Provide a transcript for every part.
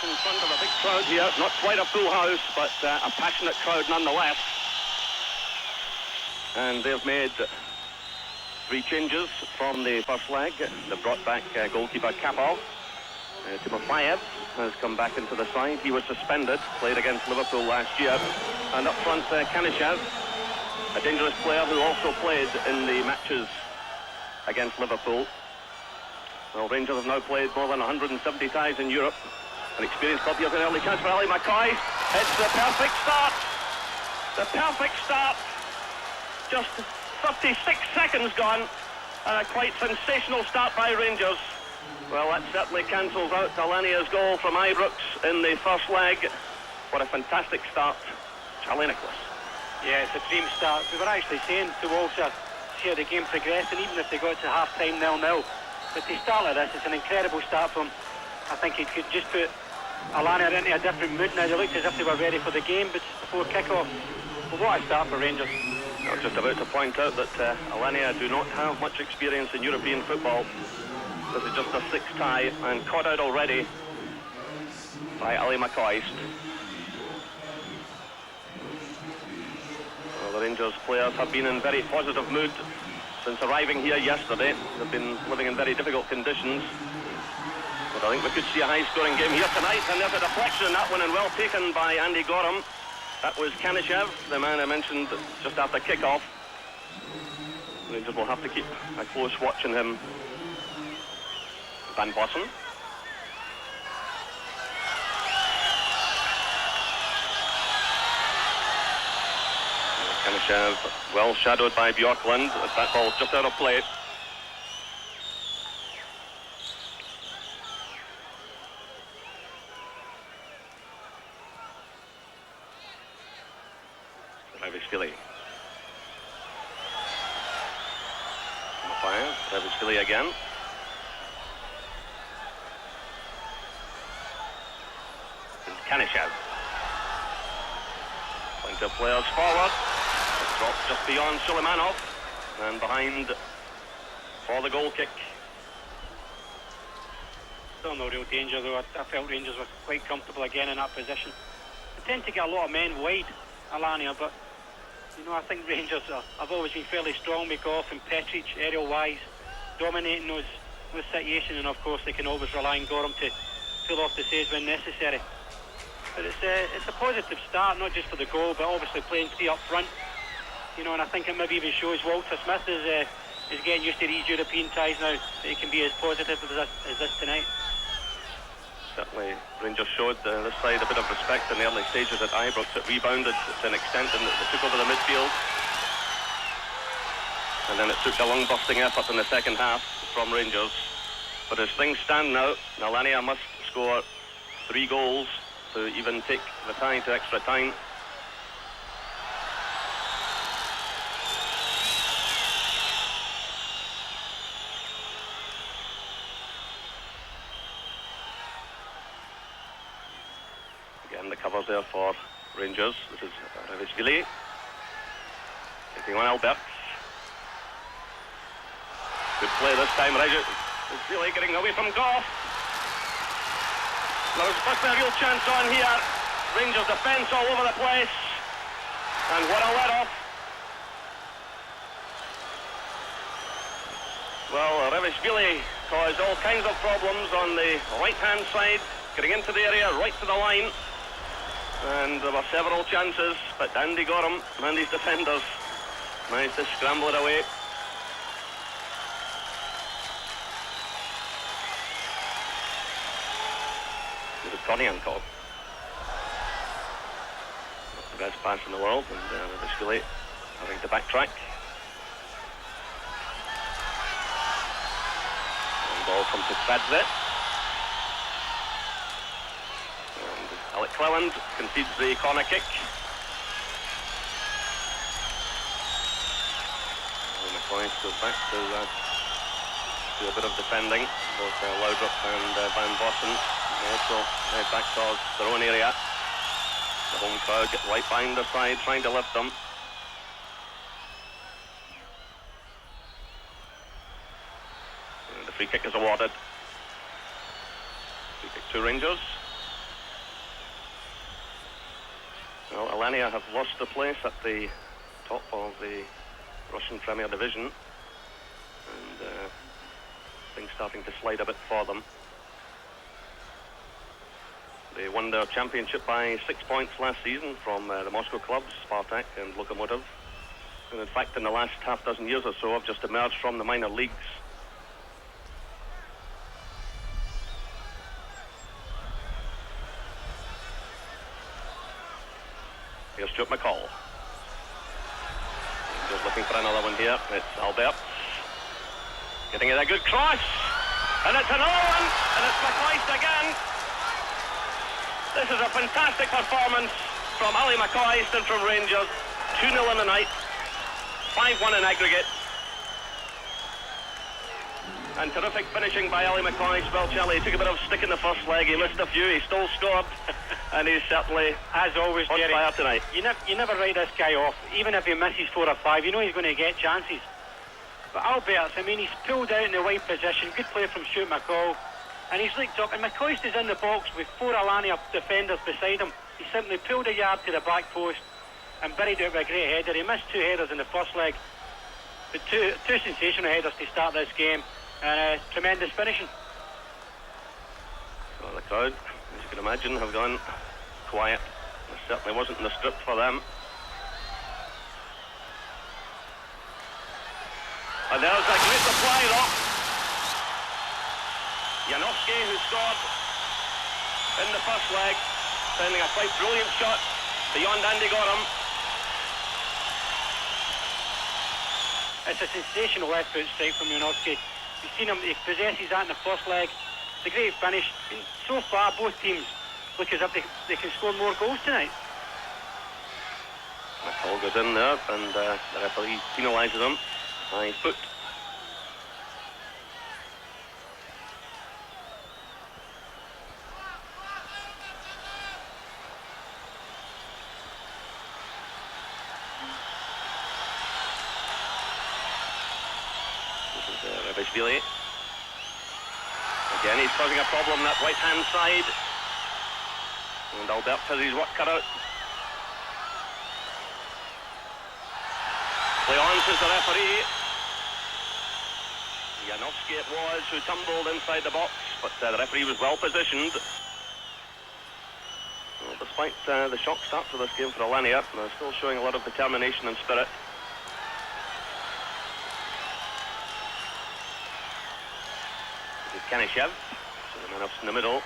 In front of a big crowd here, not quite a full house, but a passionate crowd nonetheless. And they've made 3 changes from the first leg. They've brought back goalkeeper Kapal. Timofeyev has come back into the side. He was suspended, played against Liverpool last year. And up front, Kanishev, a dangerous player who also played in the matches against Liverpool. Well, Rangers have now played more than 170 ties in Europe. An experienced club. Here's an early chance for Ali McCoist. It's the perfect start. The perfect start. Just 36 seconds gone. And a quite sensational start by Rangers. Well, that certainly cancels out Alania's goal from Ibrox in the first leg. What a fantastic start. Charlie Nicholas. Yeah, it's a dream start. We were actually saying to Walter, see how the game progressed, and even if they got to half-time 0-0. But to start like this, it's an incredible start from him. I think he could just put Alania into a different mood now. They looked as if they were ready for the game, but before kick-off, well, what a start for Rangers. I was just about to point out that Alania do not have much experience in European football. This is just a 6th tie, and caught out already by Ali McCoist. Well, the Rangers players have been in very positive mood since arriving here yesterday. They've been living in very difficult conditions. But I think we could see a high-scoring game here tonight, and there's a deflection, that one, and well taken by Andy Gorham. That was Kanishev, the man I mentioned just after kick-off. Rangers will have to keep a close watch on him. Van Bossen. Kanishev, well shadowed by Bjorklund, as that ball's just out of play. Revishvili. Fire. Revishvili again. Kanishev. Plenty of players forward. It drops just beyond Suleimanov. And behind for the goal kick. Still no real danger though. I felt Rangers were quite comfortable again in that position. They tend to get a lot of men wide, Alania, but you know, I think Rangers have always been fairly strong with Goff and Petric, aerial-wise, dominating those situations, and of course they can always rely on Gorham to pull off the saves when necessary. But it's a positive start, not just for the goal, but obviously playing 3 up front. You know, and I think it maybe even shows Walter Smith is getting used to these European ties now, that he can be as positive as this tonight. Certainly, Rangers showed this side a bit of respect in the early stages at Ibrox. It rebounded to an extent and it took over the midfield. And then it took a long busting effort in the second half from Rangers. But as things stand now, Alania must score 3 goals to even take the tie to extra time. Again, the covers there for Rangers. This is Revishvili taking on Alberts. Good play this time. Revishvili getting away from Goff. There must be a real chance on here. Rangers defence all over the place. And what a let-off. Well, Revishvili caused all kinds of problems on the right-hand side, getting into the area, right to the line. And there were several chances, but Andy Gorham and his defenders managed to scramble it away. It was Konyankov. Not the best pass in the world, and Revishvili having to backtrack. And ball comes to Tvadze. Alec Cleland concedes the corner kick. McCoist goes back to do a bit of defending. Both Laudrup and Van Bossen also head back towards their own area. The home crowd get right behind their side, trying to lift them. And the free kick is awarded. Free kick to Rangers. Alania have lost the place at the top of the Russian Premier Division, and things starting to slide a bit for them. They won their championship by 6 points last season from the Moscow clubs, Spartak and Lokomotiv. And in fact, in the last half dozen years or so, have just emerged from the minor leagues. Here's Stuart McCall. Just looking for another one here. It's Albert. Getting it a good cross. And it's another one. And it's McCoist again. This is a fantastic performance from Ali McCoist and from Rangers. 2-0 in the night. 5-1 in aggregate. And terrific finishing by Ali McCoist. Well, Charlie, he took a bit of a stick in the first leg. He missed a few. He still scored. And he's certainly, as always, on Jerry, fire tonight. You never write this guy off. Even if he misses 4 or 5, you know he's going to get chances. But Albert's, I mean, he's pulled out in the wide position. Good play from Stuart McCall. And he's looked up, and McCoist is in the box with 4 Alania defenders beside him. He simply pulled a yard to the back post and buried it with a great header. He missed 2 headers in the first leg, but two sensational headers to start this game, and tremendous finishing. Well, the crowd, as you can imagine, have gone quiet. It certainly wasn't in the script for them. And there's a great supply though. Janowski, who scored in the first leg, sending a quite brilliant shot beyond Andy Gorham. It's a sensational left foot strike from Janowski. You've seen him, he possesses that in the first leg. It's a great finish. And so far, both teams look as if they can score more goals tonight. McCall goes in there, and the referee penalises him by foot. Billy. Again, he's causing a problem that right-hand side. And Albert has his work cut out. Leon is the referee. Janowski it was who tumbled inside the box, but the referee was well positioned. Well, despite the shock start to this game for Alania, they're still showing a lot of determination and spirit. Kanishev, so the man up in the middle.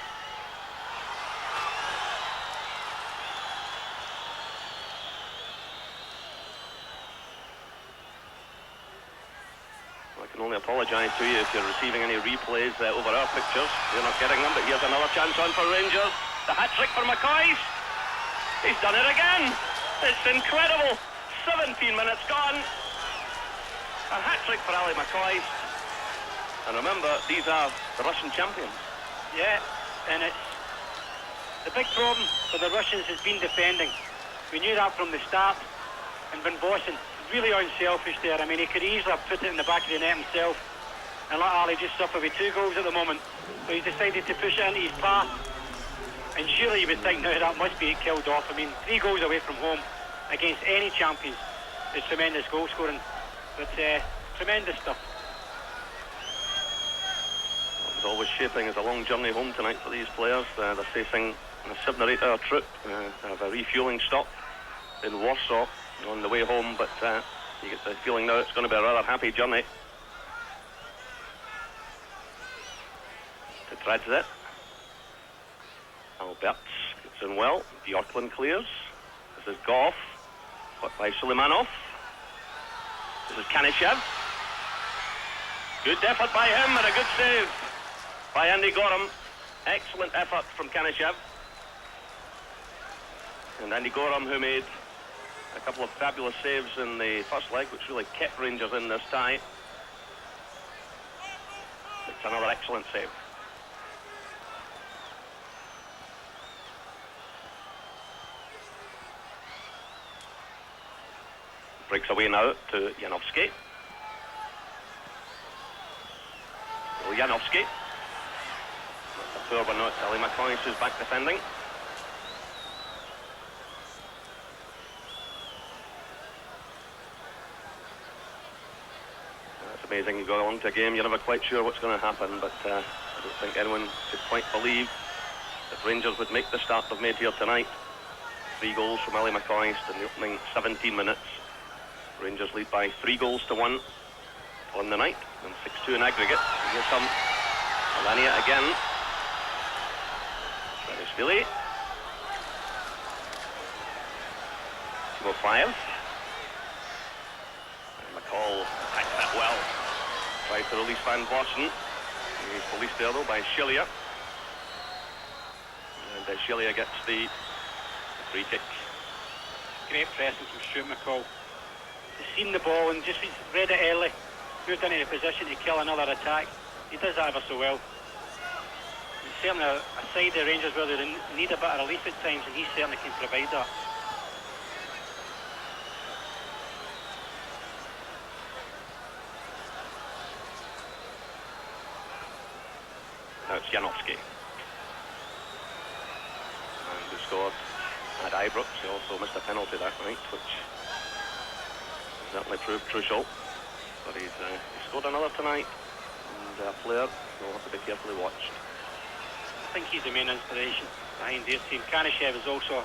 I can only apologise to you if you're receiving any replays over our pictures. You're not getting them, but here's another chance on for Rangers. The hat-trick for McCoist. He's done it again. It's incredible. 17 minutes gone. A hat-trick for Ali McCoist. And remember, these are the Russian champions. Yeah, and it's the big problem for the Russians has been defending. We knew that from the start. And Van Bossen, really unselfish there. I mean, he could easily have put it in the back of the net himself and let Ali just suffer with 2 goals at the moment. So he's decided to push it into his path. And surely you would think now that must be killed off. I mean, 3 goals away from home against any champions is tremendous goal scoring. But tremendous stuff. It's always shaping as a long journey home tonight for these players. They're facing a 7 or 8 hour trip. They have a refuelling stop in Warsaw on the way home, but you get the feeling now it's going to be a rather happy journey. To Treads it. Alberts gets in well. Bjorklund clears. This is Goff. Caught by Suleimanov. This is Kanishev. Good effort by him and a good save by Andy Gorham. Excellent effort from Kanishev. And Andy Gorham, who made a couple of fabulous saves in the first leg, which really kept Rangers in this tie. It's another excellent save. Breaks away now to Janowski. Well, Janowski. That's a poor one now. It's Ali McCoist who's back defending. amazing. You go along to a game, you're never quite sure what's going to happen, but I don't think anyone could quite believe that Rangers would make the start they've made here tonight. 3 goals from Ali McCoist in the opening 17 minutes. Rangers lead by 3 goals to 1 on the night, and 6-2 in aggregate. And here comes Alania again. Vladikavkaz. Timo 5. And McCall attacks that well. Tries to release Van Vossen. He's released there though by Schillier. And Schillier gets the free kick. Great pressing from Stuart McCall. He's seen the ball and just read it early. Moved into the position to kill another attack. He does that ever so well. It's certainly a side of the Rangers where they need a bit of relief at times, and he certainly can provide that. Now it's Janowski. And who scored at Ibrox. He also missed a penalty that night, which certainly proved crucial. But he scored another tonight, and a player will have to be carefully watched. I think he's the main inspiration behind their team. Kanashev is also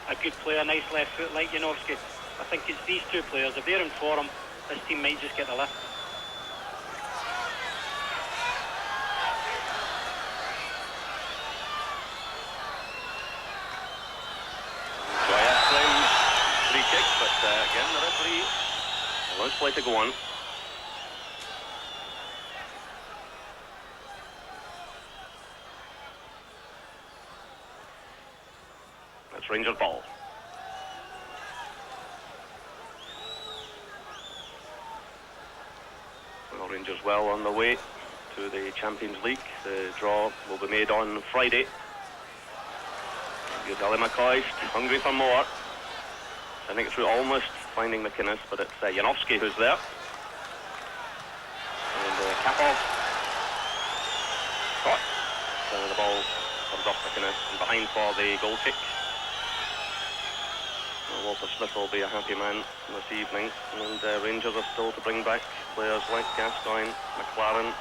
a good player, nice left foot like Janowski. I think it's these two players. If they're in form, this team might just get the lift. Joya claims free kick, but again the referee allows play to go on. That's Rangers ball. Well, Rangers well on the way to the Champions League. The draw will be made on Friday. Here's Ali McCoist, hungry for more. I think it's almost finding McInnes, but it's Janowski who's there. And Kapov. Caught. The ball comes off McInnes and behind for the goal kick. Well, Walter Smith will be a happy man this evening, and Rangers are still to bring back players like Gascoigne, McLaren,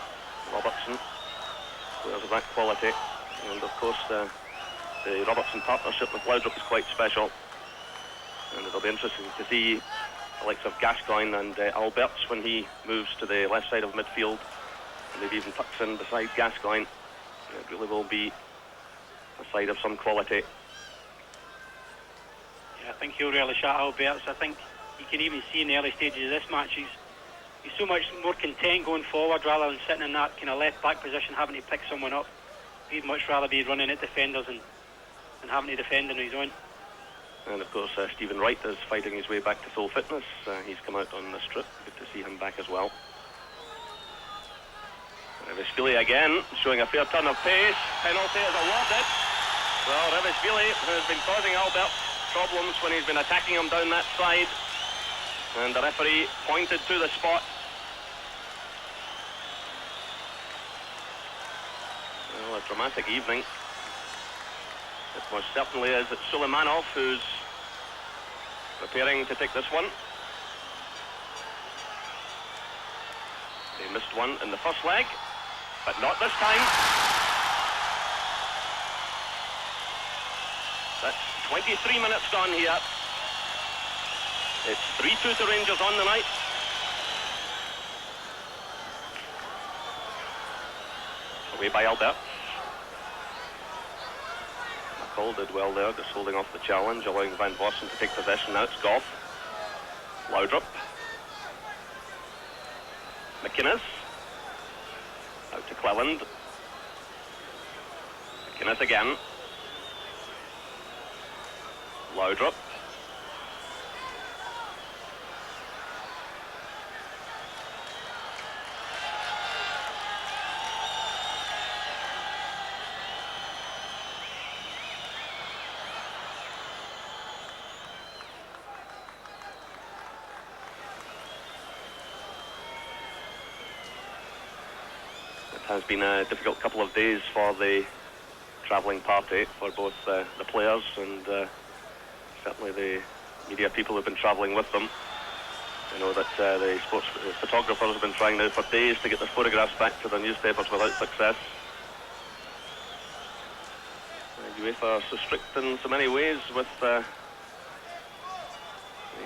Robertson, players of that quality. And of course the Robertson partnership with Laudrup is quite special, and it'll be interesting to see the likes of Gascoigne and Alberts when he moves to the left side of midfield, and maybe even tucks in beside Gascoigne. It really will be a side of some quality. Yeah, I think he'll relish at Alberts. I think you can even see in the early stages of this match he's so much more content going forward rather than sitting in that kind of left back position having to pick someone up. He'd much rather be running at defenders and having to defend on his own. And of course Stephen Wright is fighting his way back to full fitness. He's come out on this trip. Good to see him back as well. Revishvili again showing a fair turn of pace. Penalty is awarded. Well, Revishvili has been causing Albert problems when he's been attacking him down that side, and the referee pointed to the spot. Well, a dramatic evening. It most certainly is. It's Suleimanov who's preparing to take this one. They missed one in the first leg, but not this time. That's 23 minutes gone here. It's 3-2 to Rangers on the night. Away by Albert. McCall did well there, just holding off the challenge, allowing Van Vossen to take possession. Now it's Goff. Laudrup. McInnes. Out to Cleland. McInnes again. Laudrup. It has been a difficult couple of days for the travelling party, for both the players and certainly the media people who've been travelling with them. I know that the sports photographers have been trying now for days to get the photographs back to the newspapers without success. UEFA so strict in so many ways with the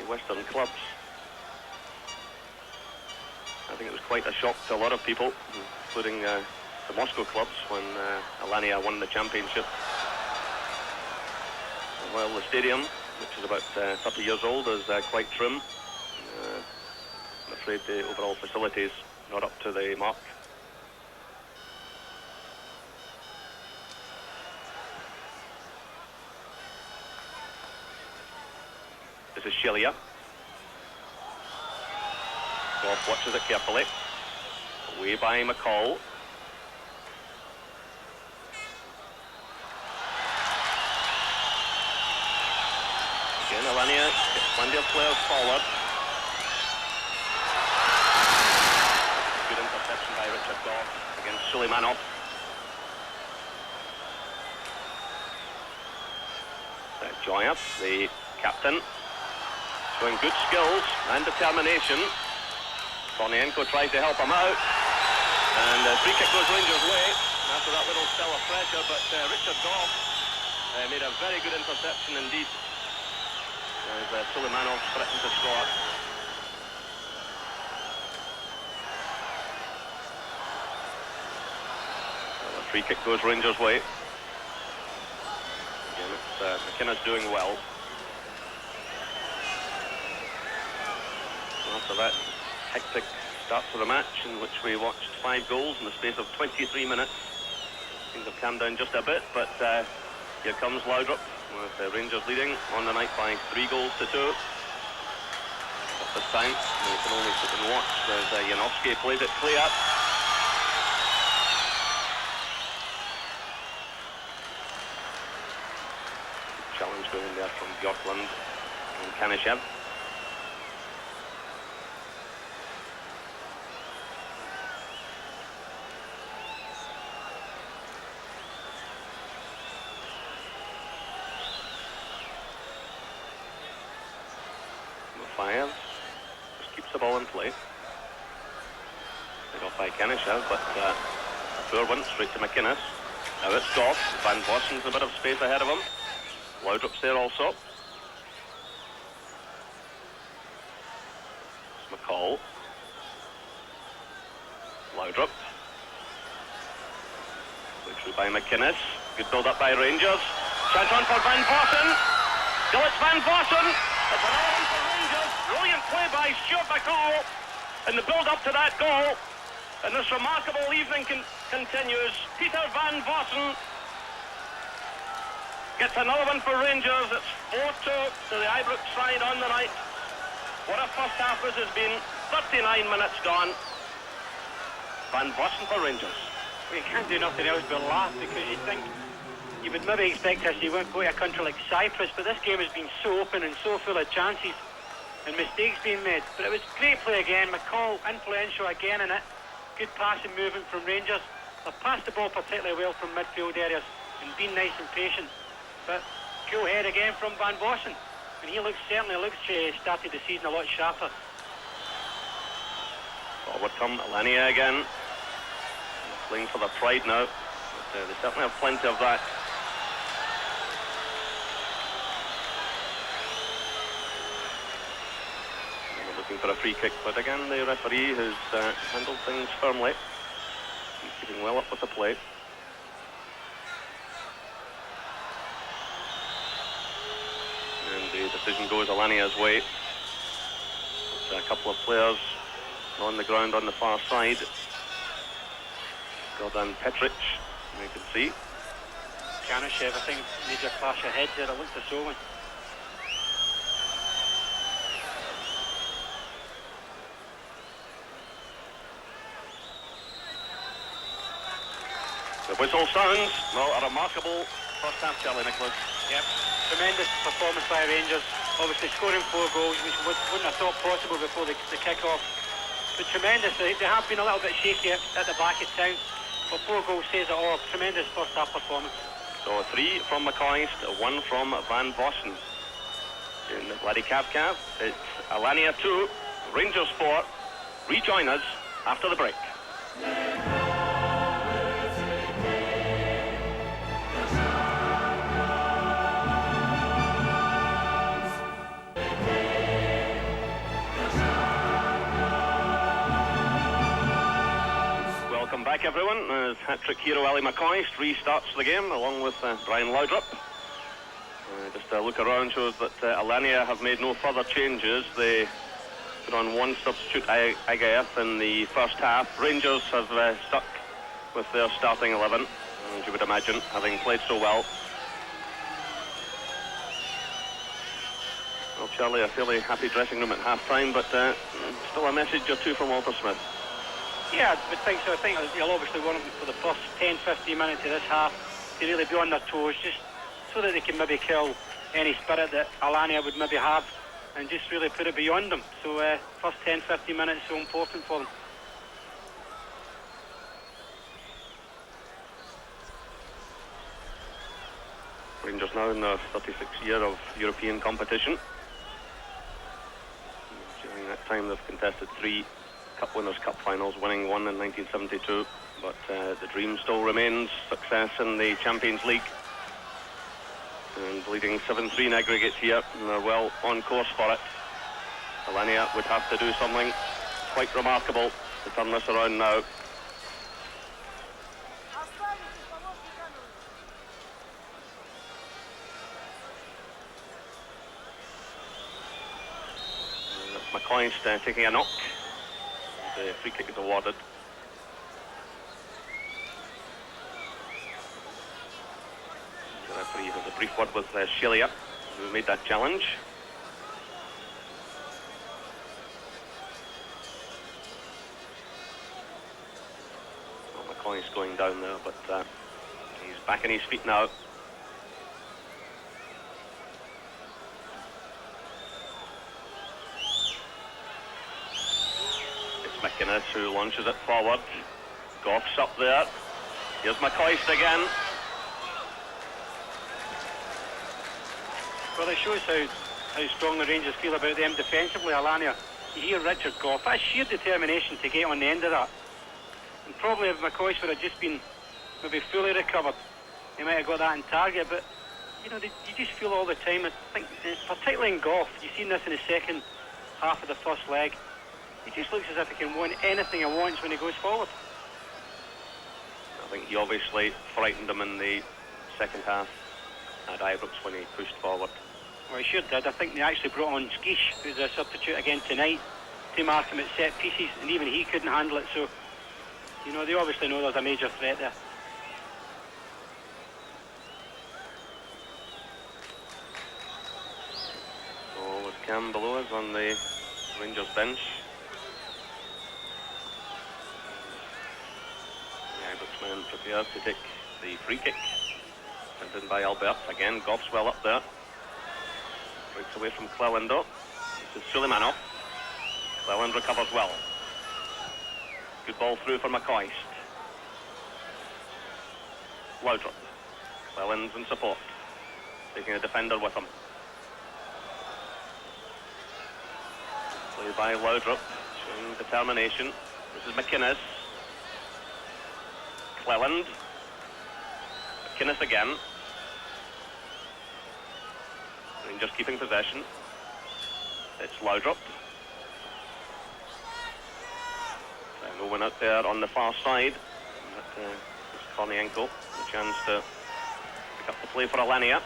Western clubs. I think it was quite a shock to a lot of people, including the Moscow clubs, when Alania won the championship. While the stadium, which is about 30 years old, is quite trim, I'm afraid the overall facilities not up to the mark. This is Shelia. Goff watches it carefully. Away by McCall. Again, Alania gets plenty of players forward. Good interception by Richard Goff against Suleimanov. Joyev, the captain, showing good skills and determination. Kornienko tries to help him out, and free kick goes Rangers' way after that little spell of pressure, but Richard Goff made a very good interception indeed as Suleimanov threatened to score. Well, the free kick goes Rangers' way. Again, it's McInnes doing well. After that hectic start to the match, in which we watched 5 goals in the space of 23 minutes, things have calmed down just a bit, but here comes Laudrup with the Rangers leading on the night by 3 goals to 2. At this time, we can only sit and watch as Janowski plays it clear. Challenge going there from Bjorklund and Kanishev. Just keeps the ball in play. Played off by Kanishev, but a poor one straight to McInnes. Now it's Goff. Van Vossen's a bit of space ahead of him. Laudrup's there also. It's McCall. Laudrup. Played through by McInnes. Good build up by Rangers. Chance on for Van Vossen. Still it's Van Vossen. It's another one for Rangers. Brilliant play by Stuart McCall in the build-up to that goal. And this remarkable evening continues. Peter Van Vossen gets another one for Rangers. It's 4-2 to the Ibrox side on the night. What a first half this has been. 39 minutes gone. Van Vossen for Rangers. We can't do nothing else but laugh, because you would maybe expect us to go to a country like Cyprus, but this game has been so open and so full of chances and mistakes being made. But it was great play again. McCall influential again in it. Good passing movement from Rangers. They've passed the ball particularly well from midfield areas and been nice and patient. But cool head again from Van Vossen, and he certainly looks started the season a lot sharper. Forward come Alania again. Playing for the pride now. But, they certainly have plenty of that. Looking for a free kick, but again the referee has handled things firmly. He's keeping well up with the play. And the decision goes Alania's way. There's a couple of players on the ground on the far side. Gordan Petric, you can see. Kanishev, I think, major clash of heads there. It looked so one. The whistle sounds. Well, a remarkable first half, Charlie Nicholas. Yep, tremendous performance by Rangers. Obviously scoring 4 goals, which wouldn't have thought possible before the kick-off. But tremendous. They have been a little bit shaky at the back at times, but 4 goals says it all. Tremendous first half performance. So 3 from McCoist, 1 from Van Vossen. In Vladikavkaz, it's Alania 2, Rangers 4. Rejoin us after the break. Welcome back, everyone, as hat-trick hero Ali McCoist restarts the game along with Brian Laudrup. Just a look around shows that Alania have made no further changes. They put on one substitute, Agaeth, in the first half. Rangers have stuck with their starting 11, as you would imagine, having played so well. Well, Charlie, a fairly happy dressing room at half-time, but still a message or two from Walter Smith. Yeah, I would think so. I think you'll obviously want them for the first 10-15 minutes of this half to really be on their toes, just so that they can maybe kill any spirit that Alania would maybe have and just really put it beyond them. So first 10-15 minutes so important for them. Rangers now in their 36th year of European competition. During that time they've contested 3 Cup Winners' Cup finals, winning 1 in 1972, but the dream still remains success in the Champions League. And leading 7-3 in aggregate here, and they're well on course for it. Alania would have to do something quite remarkable to turn this around now. That's McCoist taking a knock. The free kick is awarded. The referee has a brief word with Shelia, who made that challenge. Well, McCoy's going down there, but he's back on his feet now. McInnes who launches it forward. Goff's up there. Here's McCoist again. Well, it shows how strong the Rangers feel about them defensively, Alania. You hear Richard Goff, that's sheer determination to get on the end of that. And probably if McCoist would have just been maybe fully recovered, he might have got that in target, but you know, you just feel all the time, I think, particularly in Goff, you've seen this in the second half of the first leg, he just looks as if he can win anything he wants when he goes forward. I think he obviously frightened him in the second half at Ibrox when he pushed forward. Well, he sure did. I think they actually brought on Skish, who's a substitute again tonight, to mark him at set pieces, and even he couldn't handle it, so you know, they obviously know there's a major threat there. So with Cam below us on the Rangers bench. The Ibrox man prepares to take the free kick. Sent in by Albert. Again, Goff's well up there. Breaks away from Cleland. This is Suleimanov. Cleland recovers well. Good ball through for McCoist. Laudrup. Cleland's in support. Taking a defender with him. Played by Laudrup, showing determination. This is McInnes. Cleland. McInnes again. Rangers keeping possession. It's Laudrup. No one out there on the far side. But it's Kornienko. A chance to pick up the play for Alania.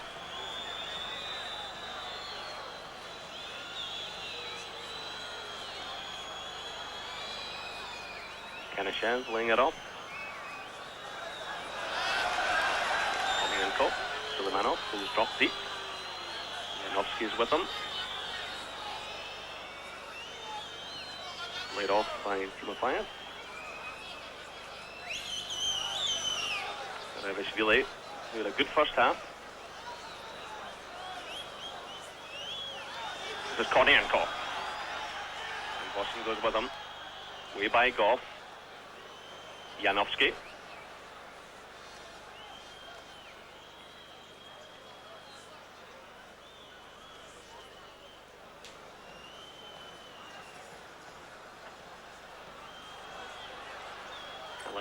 Kanashev laying it off. Kornienko. Suleimanov, who's dropped deep. Janovski's with him. Laid off by Timofeyev. Revishvili, who had a good first half. This is Kornienko. And Boston goes with him. Way by Goff. Janovski.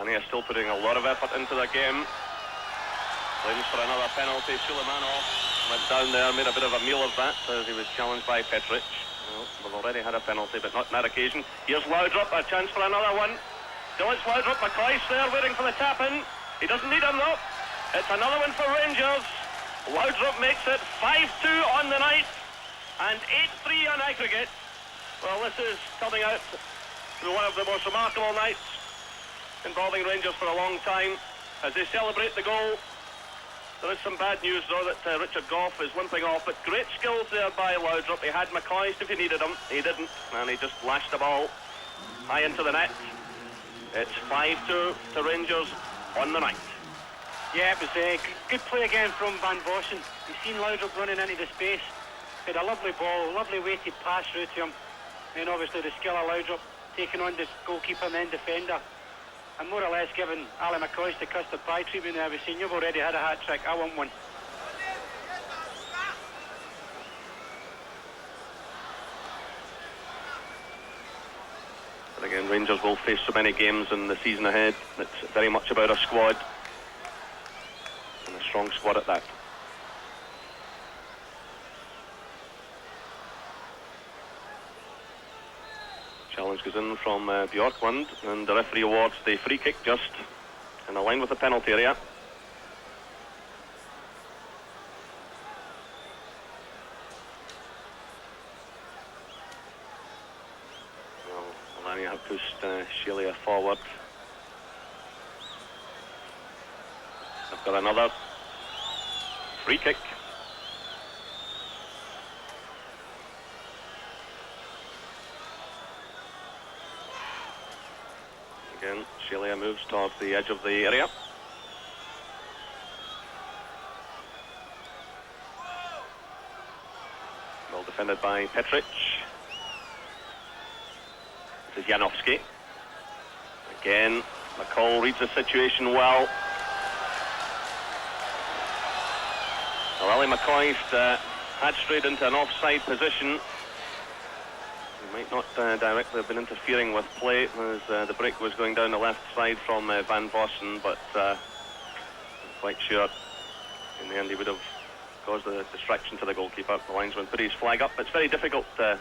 Alania still putting a lot of effort into the game. Claims for another penalty. Suleimanov went down there, made a bit of a meal of that as he was challenged by Petric. Well, we've already had a penalty, but not on that occasion. Here's Laudrup, a chance for another one. Still it's Laudrup, McCoist there waiting for the tap-in. He doesn't need him though. It's another one for Rangers. Laudrup makes it 5-2 on the night and 8-3 on aggregate. Well, this is coming out to one of the most remarkable nights involving Rangers for a long time. As they celebrate the goal, there is some bad news though that Richard Gough is limping off, but great skills there by Laudrup. He had McCoist if he needed him. He didn't, and he just lashed the ball high into the net. It's 5-2 to Rangers on the night. Yeah, it was a good play again from Van Vossen. You've seen Laudrup running into the space. He had a lovely ball, lovely weighted pass through to him. And obviously the skill of Laudrup taking on the goalkeeper and then defender. And more or less giving Ali McCoist the custard pie treatment there. We've seen you've already had a hat-trick, I want one. But again, Rangers will face so many games in the season ahead. It's very much about a squad, and a strong squad at that. Challenge goes in from Bjorklund, and the referee awards the free kick just in the line with the penalty area. Well, Alania have pushed Shelia forward. They've got another free kick. Again, Shelia moves towards the edge of the area. Well defended by Petric. This is Janowski. Again, McCall reads the situation well. Well, Ali McCoist had strayed into an offside position. He might not directly have been interfering with play as the break was going down the left side from Van Vossen, but I'm quite sure in the end he would have caused a distraction to the goalkeeper. The linesman put his flag up. It's very difficult for,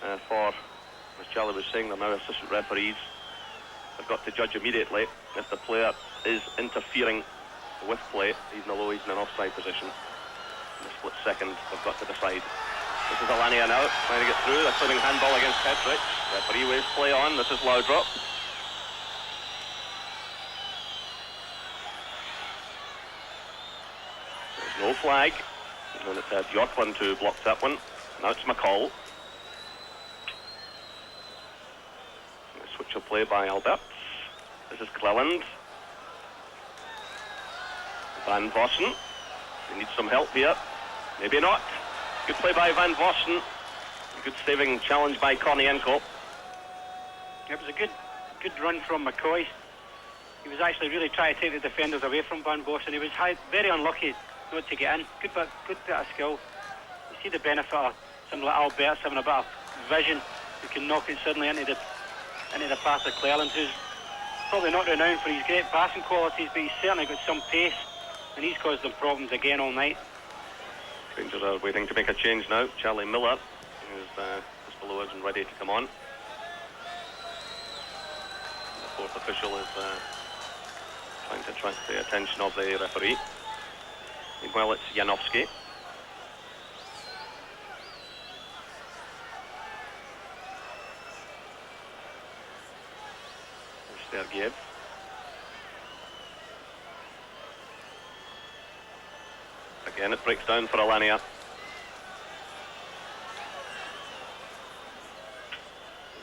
as Charlie was saying, they're now assistant referees. They've got to judge immediately if the player is interfering with play, even though he's in an offside position. In a split second, they've got to decide. This is Alania now, trying to get through. They're putting handball against Petric. Referee waves play on. This is Laudrup. There's no flag. And it's Bjorklund who blocked that one. Now it's McCall. A switch of play by Alberts. This is Cleland. Van Vossen. They need some help here. Maybe not. Good play by Van Vossen. A good saving challenge by Kornienko. It was a good run from McCoist. He was actually really trying to take the defenders away from Van Vossen. He was very unlucky not to get in. Good bit of skill. You see the benefit of someone like Alberts having a bit of vision. He can knock it suddenly into the path of Cleland, who's probably not renowned for his great passing qualities, but he's certainly got some pace, and he's caused them problems again all night. Rangers are waiting to make a change now. Charlie Miller is just below us and ready to come on. The fourth official is trying to attract the attention of the referee. Meanwhile, it's Janowski. There's Sergeyev. Again, it breaks down for Alania.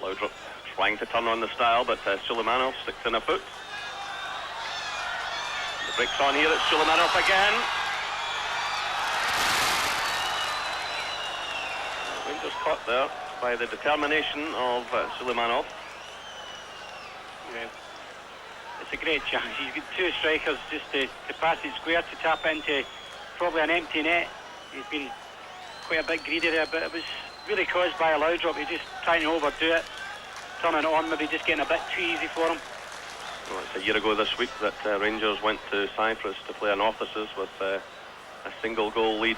Laudrup trying to turn on the style, but Suleimanov sticks in a foot. The break's on here, it's Suleimanov again. Rangers caught there by the determination of Suleimanov. Yeah. It's a great chance. He's got two strikers just to pass it square to tap into probably an empty net. He's been quite a bit greedy there, but it was really caused by a Laudrup. He's just trying to overdo it, turning it on, maybe just getting a bit too easy for him. Well, it's a year ago this week that Rangers went to Cyprus to play an Orthosis with a single goal lead.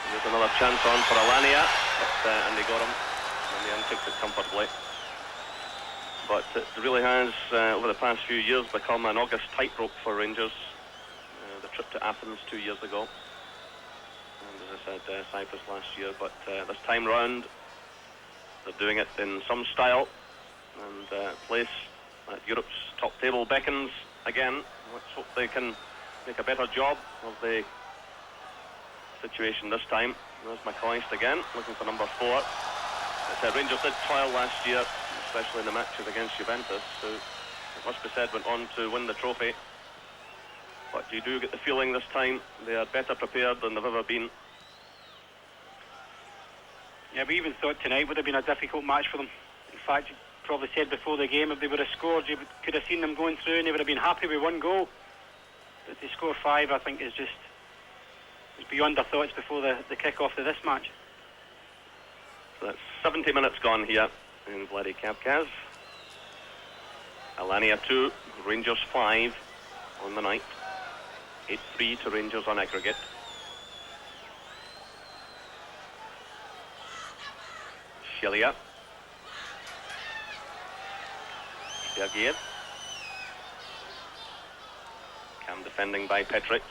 And there's another chance on for Alania, but and they got him, and the end takes it comfortably. But it really has, over the past few years, become an August tightrope for Rangers. The trip to Athens 2 years ago, and as I said, Cyprus last year. But this time round, they're doing it in some style, and place at Europe's top table beckons again. Let's hope they can make a better job of the situation this time. There's McCoist again, looking for number 4. As I said, Rangers did toil last year, especially in the matches against Juventus, who, it must be said, went on to win the trophy. But you do get the feeling this time they are better prepared than they've ever been. Yeah, we even thought tonight would have been a difficult match for them. In fact, you probably said before the game, if they would have scored, you could have seen them going through and they would have been happy with 1 goal. But to score 5, I think, is beyond their thoughts before the kick-off to this match. So that's 70 minutes gone here in Vladikavkaz. Alania 2, Rangers 5 on the night. 8-3 to Rangers on aggregate. Shelia. Sergeyev. Cam defending by Petric.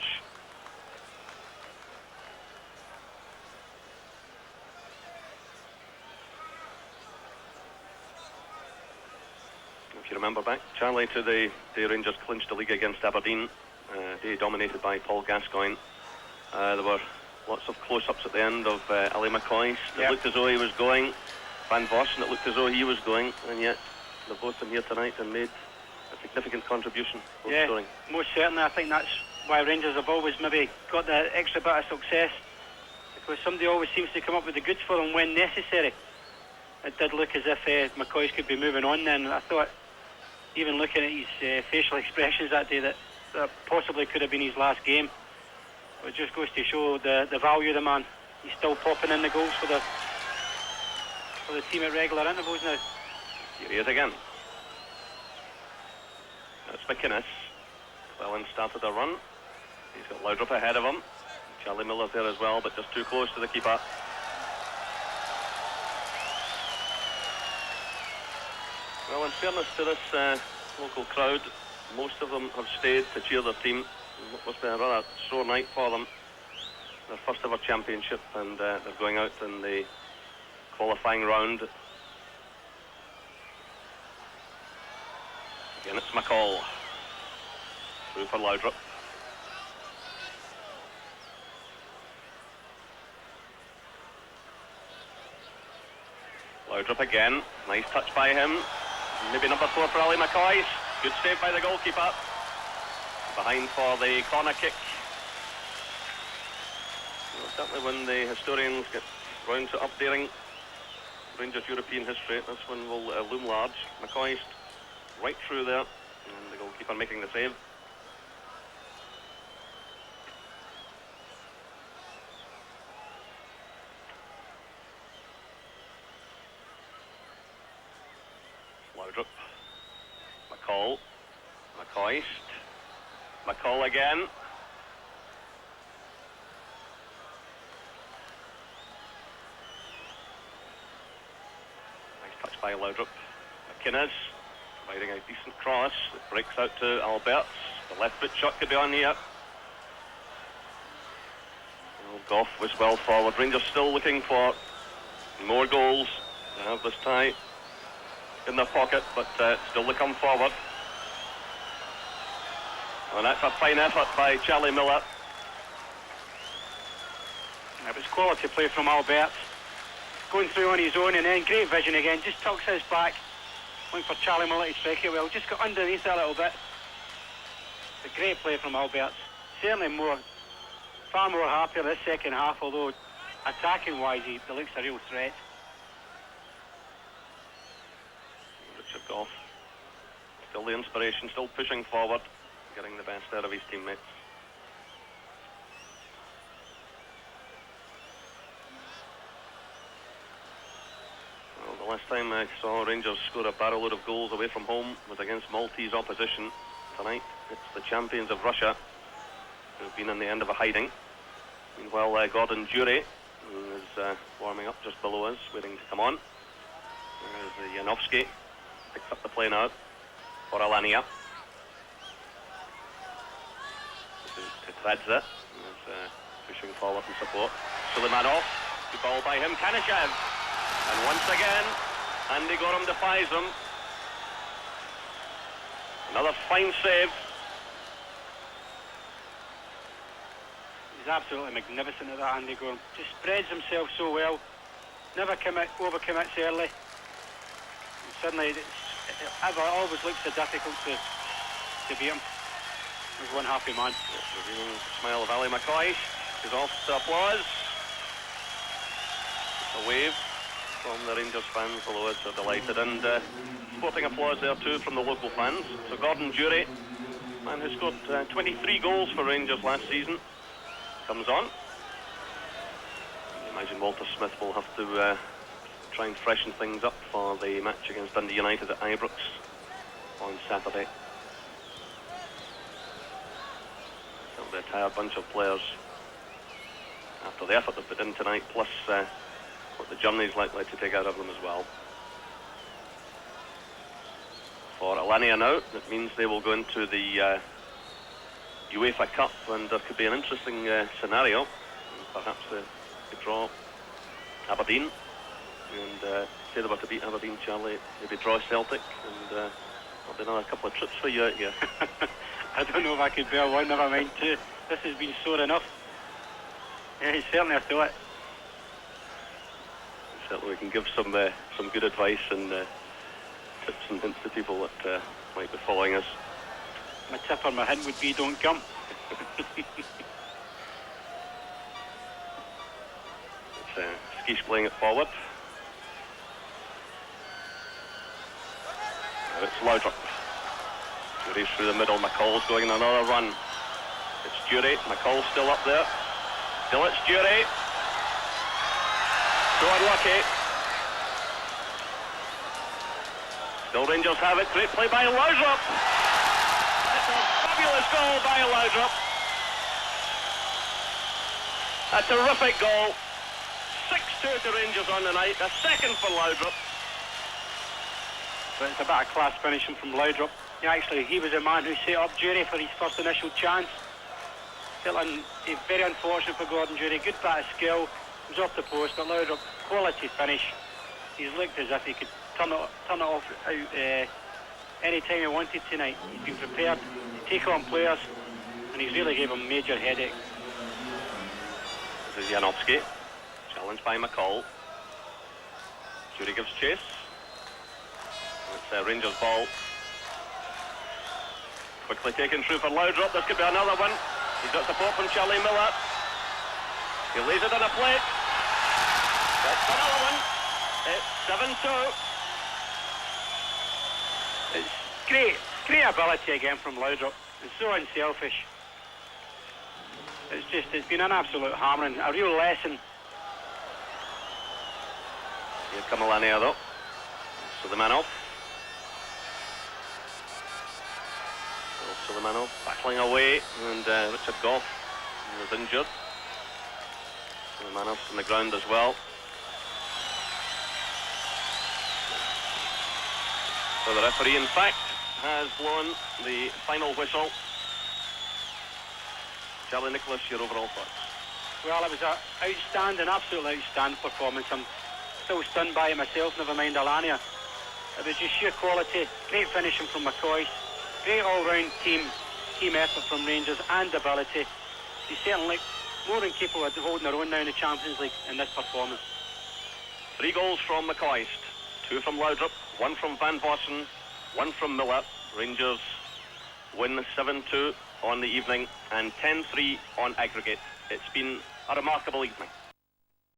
If you remember back, Charlie, to the Rangers clinched the league against Aberdeen. They dominated by Paul Gascoigne. There were lots of close-ups at the end of Ali McCoist. It looked as though he was going. Van Vossen, it looked as though he was going, and yet they're both in here tonight and made a significant contribution. Yeah, most certainly. I think that's why Rangers have always maybe got that extra bit of success, because somebody always seems to come up with the goods for them when necessary. It did look as if McCoist could be moving on then. I thought, even looking at his facial expressions that day, that possibly could have been his last game. It just goes to show the value of the man. He's still popping in the goals for the team at regular intervals now. Here he is again. That's McInnes. Cleland started a run. He's got Laudrup ahead of him. Charlie Miller's there as well, but just too close to the keeper. Well, in fairness to this local crowd, most of them have stayed to cheer their team. It must be a rather sore night for them. Their first ever championship, and they're going out in the qualifying round. Again, it's McCall. Through for Laudrup. Laudrup again. Nice touch by him. Maybe number 4 for Ali McCoist. Good save by the goalkeeper. Behind for the corner kick. Well, certainly when the historians get round to updating Rangers European history, this one will loom large. McCoist right through there, and the goalkeeper making the save. Laudrup. McCall. McCoist. McCall again. Nice touch by Laudrup. McInnes providing a decent cross. It breaks out to Alberts. The left foot shot could be on here. Well, Goff was well forward. Rangers still looking for more goals. They have this tie in their pocket, but still they come forward. And that's a fine effort by Charlie Miller. It was quality play from Alberts. Going through on his own, and then great vision again. Just tucks his back. Looking for Charlie Miller to strike it well. Just got underneath a little bit. It's a great play from Alberts. Certainly far more happier this second half, although attacking-wise, he looks a real threat. Richard Goff. Still the inspiration, still pushing forward, getting the best out of his teammates. Well, the Last time I saw Rangers score a barrel load of goals away from home was against Maltese opposition. Tonight, it's the champions of Russia who've been in the end of a hiding. Meanwhile, Gordon Jury, who is warming up just below us, waiting to come on. There's Janovsky, picks up the play now for Alania. This is Tetradze, who's pushing forward in support. Suleimanov, good ball by him, Kanashev. And once again, Andy Gorham defies them. Another fine save. He's absolutely magnificent at that, Andy Gorham. Just spreads himself so well. Never overcommits early. And suddenly, it always looks so difficult to beat him. There's one happy man. The smile of Ali McCoist is off to applause. A wave from the Rangers fans below us are delighted, and sporting applause there too from the local fans. So Gordon Jury, man who scored 23 goals for Rangers last season, comes on. I imagine Walter Smith will have to try and freshen things up for the match against Dundee United at Ibrox on Saturday. They'll be a tired bunch of players after the effort they've put in tonight, plus what the journey's likely to take out of them as well. For Alania now, that means they will go into the UEFA Cup, and there could be an interesting scenario. Perhaps they draw Aberdeen, and say they were to beat Aberdeen, Charlie, maybe draw Celtic, and there'll be another couple of trips for you out here. I don't know if I could bear one, never mind two. This has been sore enough. Yeah, he certainly has to it. Certainly we can give some good advice and tips and hints to people that might be following us. My tip or my hint would be don't come. Ski's playing it forward. Now it's Laudrup. Jury's through the middle, McCall's going on another run. It's Jury, McCall's still up there. Still it's Jury. So unlucky. Still Rangers have it. Great play by Laudrup. That's a fabulous goal by Laudrup. A terrific goal. 6-2 to Rangers on the night. A second for Laudrup. But it's a bit of class finishing from Laudrup. Actually, he was the man who set up Jury for his first initial chance. Still very unfortunate for Gordon Jury. Good bit of skill. It was off the post, but Laudrup, quality finish. He's looked as if he could turn it off out any time he wanted tonight. He's been prepared to take on players, and he's really gave him major headache. This is Janovsky, challenged by McCall. Jury gives chase. It's Rangers ball. Quickly taken through for Laudrup. This could be another one. He's got support from Charlie Miller. He lays it on a plate. That's another one. It's 7-2. It's great ability again from Laudrup. It's so unselfish. It's been an absolute hammering, a real lesson. Here come Alania though. So the man off. Suleimanov battling away, and Richard Goff was injured. Suleimanov on the ground as well. So the referee, in fact, has blown the final whistle. Charlie Nicholas, your overall thoughts? Well, it was an outstanding, absolutely outstanding performance. I'm still stunned by it myself, never mind Alania. It was just sheer quality, great finishing from McCoist. Great all-round team effort from Rangers and ability. They certainly look more than capable of holding their own now in the Champions League in this performance. 3 goals from McCoist, 2 from Laudrup, 1 from Van Vossen, 1 from Miller. Rangers win 7-2 on the evening and 10-3 on aggregate. It's been a remarkable evening.